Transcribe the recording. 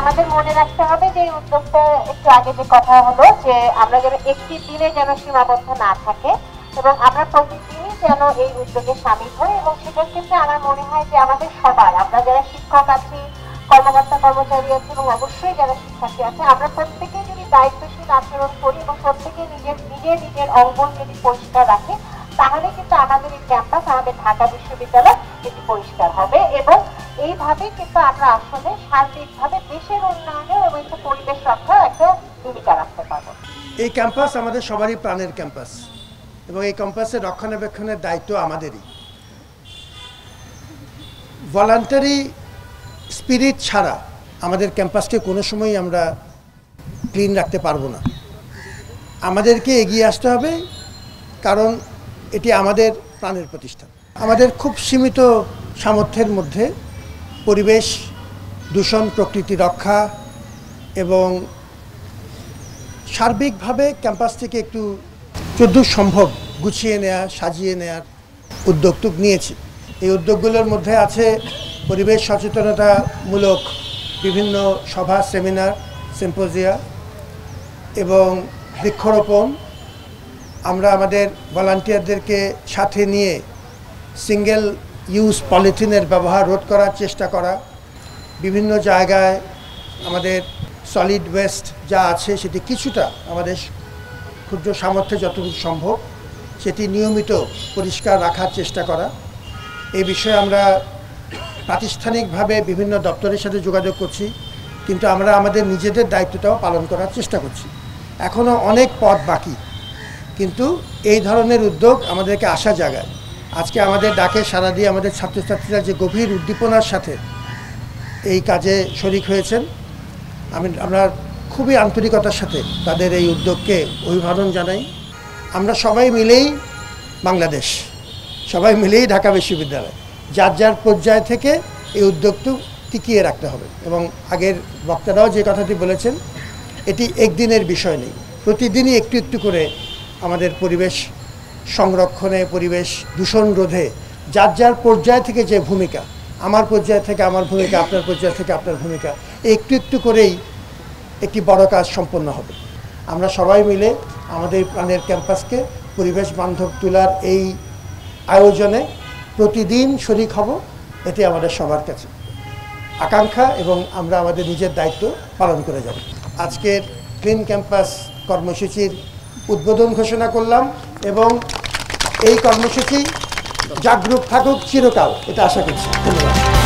আমাদের মনে রাখতে হবে যে এই উদ্যোগটা একটু আগে যে কথা হলো যে আমরা যেন একটি দিনে যেন সীমাবদ্ধ না থাকে এবং আমরা প্রতিদিনই যেন এই উদ্যোগে সামিল হই এবং সেটার ক্ষেত্রে আমার মনে হয় যে আমাদের সবাই আমরা যারা শিক্ষক আছি, কর্মকর্তা কর্মচারী আছে এবং অবশ্যই যারা শিক্ষার্থী আছে, আমরা প্রত্যেকেই যদি দায়িত্বশীল আচরণ করি এবং প্রত্যেকে নিজের অঙ্গন যদি পরিষ্কার রাখে, তাহলে কিন্তু আমাদের এই ক্যাম্পাস, আমাদের ঢাকা বিশ্ববিদ্যালয় এটি পরিষ্কার হবে এবং এইভাবে কিন্তু আমরা আসলে সার্বিকভাবে দেশের উন্নয়নে এবং একটা পরিবেশ রক্ষার একটা ভূমিকা রাখতে পারবো। এই ক্যাম্পাস আমাদের সবারই প্রাণের ক্যাম্পাস এবং এই ক্যাম্পাসের রক্ষণাবেক্ষণের দায়িত্ব আমাদেরই। ভলান্টারি স্পিরিট ছাড়া আমাদের ক্যাম্পাসকে কোনো সময়ই আমরা ক্লিন রাখতে পারবো না। আমাদেরকে এগিয়ে আসতে হবে, কারণ এটি আমাদের প্রাণের প্রতিষ্ঠান। আমাদের খুব সীমিত সামর্থ্যের মধ্যে পরিবেশ দূষণ, প্রকৃতি রক্ষা এবং সার্বিকভাবে ক্যাম্পাসটিকে একটু যতদূর সম্ভব গুছিয়ে নেওয়া, সাজিয়ে নেওয়ার উদ্যোগ নিয়েছি। এই উদ্যোগগুলোর মধ্যে আছে পরিবেশ সচেতনতামূলক বিভিন্ন সভা, সেমিনার, সিম্পোজিয়া এবং বৃক্ষরোপণ। আমরা আমাদের ভলান্টিয়ারদেরকে সাথে নিয়ে সিঙ্গেল ইউজ পলিথিনের ব্যবহার রোধ করার চেষ্টা করা, বিভিন্ন জায়গায় আমাদের সলিড ওয়েস্ট যা আছে সেটি কিছুটা আমাদের ক্ষুদ্র সামর্থ্যে যতটুকু সম্ভব সেটি নিয়মিত পরিষ্কার রাখার চেষ্টা করা। এই বিষয়ে আমরা প্রাতিষ্ঠানিকভাবে বিভিন্ন দপ্তরের সাথে যোগাযোগ করছি, কিন্তু আমরা আমাদের নিজেদের দায়িত্বটাও পালন করার চেষ্টা করছি। এখনও অনেক পথ বাকি, কিন্তু এই ধরনের উদ্যোগ আমাদেরকে আশা জাগায়। আজকে আমাদের ডাকে সাড়া দিয়ে আমাদের ছাত্রছাত্রীরা যে গভীর উদ্দীপনার সাথে এই কাজে শরিক হয়েছেন, আমরা খুবই আন্তরিকতার সাথে তাদের এই উদ্যোগকে অভিবাদন জানাই। আমরা সবাই মিলেই বাংলাদেশ, সবাই মিলেই ঢাকা বিশ্ববিদ্যালয়, যার যার পর্যায় থেকে এই উদ্যোগটি টিকিয়ে রাখতে হবে। এবং আগের বক্তারাও যে কথাটি বলেছেন, এটি একদিনের বিষয় নেই, প্রতিদিনই একটু একটু করে আমাদের পরিবেশ সংরক্ষণে, পরিবেশ দূষণ রোধে যার যার পর্যায় থেকে যে ভূমিকা, আমার পর্যায় থেকে আমার ভূমিকা, আপনার পর্যায় থেকে আপনার ভূমিকা, একটু একটু করেই একটি বড় কাজ সম্পন্ন হবে। আমরা সবাই মিলে আমাদের প্রাণের ক্যাম্পাসকে পরিবেশ বান্ধব তোলার এই আয়োজনে প্রতিদিন শরিক হব, এটি আমাদের সবার কাছে আকাঙ্ক্ষা এবং আমরা আমাদের নিজের দায়িত্ব পালন করে যাব। আজকের ক্লিন ক্যাম্পাস কর্মসূচির উদ্বোধন ঘোষণা করলাম এবং এই কর্মসূচি জাগরুক থাকুক চিরকাল, এটা আশা করছি। ধন্যবাদ।